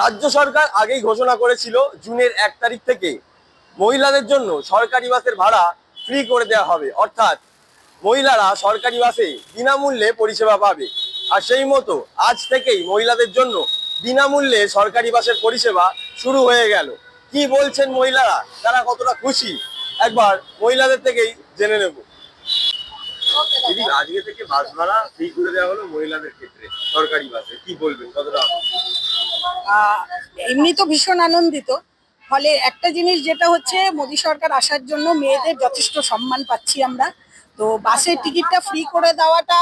রাজ্য সরকার আগেই ঘোষণা করেছিল জুনের 1 তারিখ থেকে মহিলাদের জন্য সরকারি বাসের ভাড়া ফ্রি করে দেওয়া হবে, অর্থাৎ মহিলারা সরকারি বাসে বিনামূল্যে পরিষেবা পাবে। আর সেই মতো আজ থেকেই মহিলাদের জন্য বিনামূল্যে সরকারি বাসের পরিষেবা শুরু হয়ে গেল। কি বলছেন মহিলারা, তারা কতটা খুশি, একবার মহিলাদের থেকেই জেনে নেব। দিদি, আজকে থেকে বাস ভাড়া ফ্রি করে দেওয়া হলো মহিলাদের ক্ষেত্রে সরকারি বাসে, কি বলবেন, কতটা? এমনি তো ভীষণ আনন্দিত। ফলে একটা জিনিস যেটা হচ্ছে, মোদী সরকার আসার জন্য মেয়েদের যথেষ্ট সম্মান পাচ্ছি আমরা। তো বাসের টিকিটটা ফ্রি করে দেওয়াটা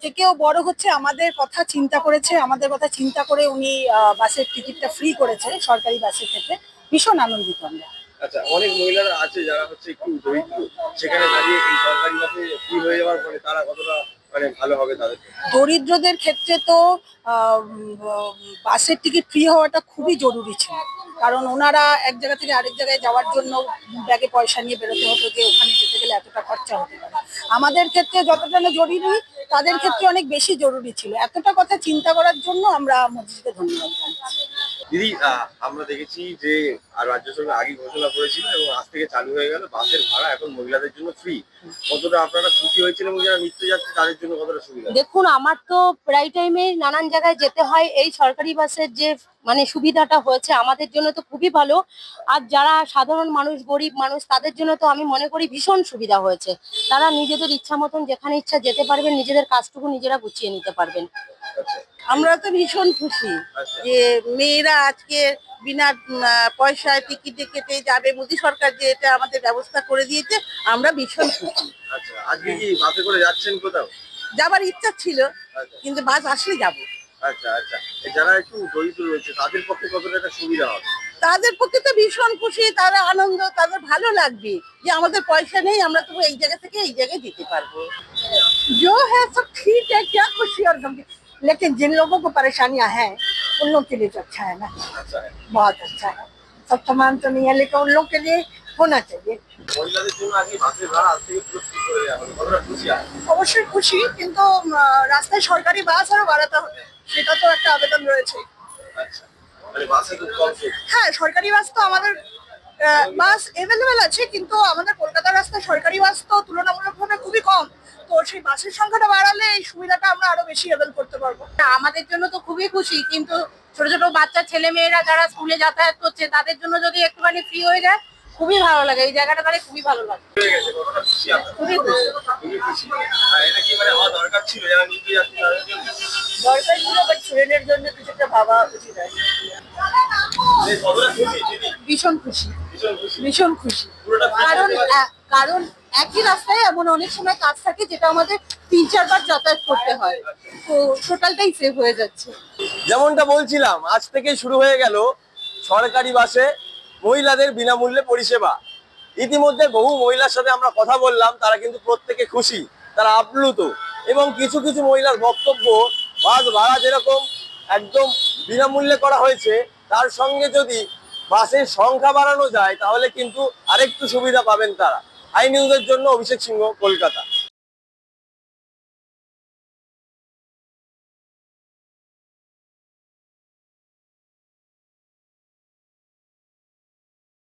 থেকেও বড় হচ্ছে আমাদের কথা চিন্তা করেছে, আমাদের কথা চিন্তা করে উনি বাসের টিকিটটা ফ্রি করেছে সরকারি বাসের ক্ষেত্রে। ভীষণ আনন্দিত আমরা। আচ্ছা, অনেক মহিলারা আছে যারা হচ্ছে একটু দরিদ্র, সেখানে দাঁড়িয়ে এই সরকারি বাসে ফ্রি হয়ে যাওয়ার পরে তারা কতটা ভালো হবে তাদের? দরিদ্রদের ক্ষেত্রে তো বাসের টিকিট ফ্রি হওয়াটা খুবই জরুরি ছিল, কারণ ওনারা এক জায়গা থেকে আরেক জায়গায় যাওয়ার জন্য ব্যাগে পয়সা নিয়ে বেরোতে হতো, যে ওখানে যেতে গেলে এতটা খরচা হতে পারে। আমাদের ক্ষেত্রে যতটা না জরুরি, তাদের ক্ষেত্রে অনেক বেশি জরুরি ছিল। এতটা কথা চিন্তা করার জন্য আমরা মোদিজিকে ধন্যবাদ জানাচ্ছি। দিদি, আমরা দেখেছি যে রাজ্য সরকার আগে ঘোষণা করেছিল এবং আজ থেকে চালু হয়ে গেল বাসের ভাড়া এখন মহিলাদের জন্য ফ্রি। কতটা আপনারা খুশি হয়েছিলেন এবং যারা নিত্য যাত্রী তাদের জন্য কতটা সুবিধা? দেখুন, আমার তো প্রায় টাইমে নানান জায়গায় যেতে হয়, এই সরকারি বাসের যে সুবিধাটা হয়েছে আমাদের জন্য তো খুবই ভালো। আর যারা সাধারণ মানুষ, গরিব মানুষ, তাদের জন্য তো আমি মনে করি ভীষণ সুবিধা হয়েছে। তারা নিজেদের ইচ্ছা মতন যেখানে ইচ্ছা যেতে পারবেন, নিজেদের কাজটুকু নিজেরা গুছিয়ে নিতে পারবেন। আমরা তো ভীষণ খুশি যে মেয়েরা আজকে বিনা পয়সায় টিকিট কেটে যাবে। মোদী সরকার যে এটা আমাদের ব্যবস্থা করে দিয়েছে, আমরা ভীষণ খুশি। আচ্ছা, আজকে কি বাসে করে যাচ্ছেন কোথাও? যাবার ইচ্ছা ছিল, কিন্তু বাস আসলে যাব। আচ্ছা আচ্ছা, যারা একটু দরিদ্র রয়েছে তাদের পক্ষে কতটা একটা সুবিধা হবে? তাদের পক্ষে তো ভীষণ খুশি, তারা আনন্দ, তাদের ভালো লাগবে যে আমাদের পয়সা নেই, আমরা তো এই জায়গা থেকে এই জায়গায় যেতে পারবো। जो है सब ठीक है, क्या खुशी और गम, लेकिन जिन लोगों को परेशानियां हैं उन लोगों के लिए तो अच्छा है ना। अच्छा है, बहुत अच्छा है। सब समान तो नहीं है, लेकिन उन लोगों के लिए होना चाहिए। মহিলাদের জন্য আজকে বাসের ভাড়া আজ থেকে পুরো ফ্রি করে দেওয়া হলো, কতটা খুশি? অবশ্যই খুশি, কিন্তু রাস্তায় সরকারি বাস আরো বাড়াতে হবে, সেটা তো একটা আবেদন রয়েছে। আচ্ছা, বাসে তো কম ছিল। হ্যাঁ, সরকারি বাস তো আমাদের বাস এভেলেবেল আছে, কিন্তু আমাদের কলকাতার রাস্তায় সরকারি বাস তো তুলনামূলকভাবে খুবই কম। তো সেই বাসের সংখ্যাটা বাড়ালে এই সুবিধাটা আমরা আরো বেশি অ্যাভেল করতে পারবো। আমাদের জন্য তো খুবই খুশি, কিন্তু ছোট ছোট বাচ্চা ছেলে মেয়েরা যারা স্কুলে যাতায়াত করছে তাদের জন্য যদি একটুখানি ফ্রি হয়ে যায় খুবই ভালো লাগে। এই জায়গাটা তাহলে খুবই ভালো লাগে। কতটা খুশি আপনারা? খুবই খুশি। খুবই খুশি। এটা কি হওয়া দরকার ছিল যারা নিতে যাচ্ছে তাদের জন্য? দরকার ছিল, বাট ছেলেদের জন্য কিছুটা ভাবা উচিত আছে। কতটা খুশি দিদি? ভীষণ খুশি, ভীষণ খুশি, ভীষণ খুশি। পুরোটা কারণ কারণ একই রাস্তায় এমন অনেক সময় কাজ থাকে যেটা আমাদের 3-4 বার যাতায়াত করতে হয়, তো টোটালটাই সেভ হয়ে যাচ্ছে। যেমনটা বলছিলাম, আজ থেকে শুরু হয়ে গেল সরকারি বাসে মহিলাদের বিনামূল্যে পরিষেবা। ইতিমধ্যে বহু মহিলার সাথে আমরা কথা বললাম, তারা কিন্তু প্রত্যেকে খুশি, তারা আপ্লুত। এবং কিছু কিছু মহিলার বক্তব্য, বাস ভাড়া যেরকম একদম বিনামূল্যে করা হয়েছে, তার সঙ্গে যদি বাসের সংখ্যা বাড়ানো যায় তাহলে কিন্তু আরেকটু সুবিধা পাবেন তারা। আই নিউজের জন্য অভিষেক সিংহ, কলকাতা।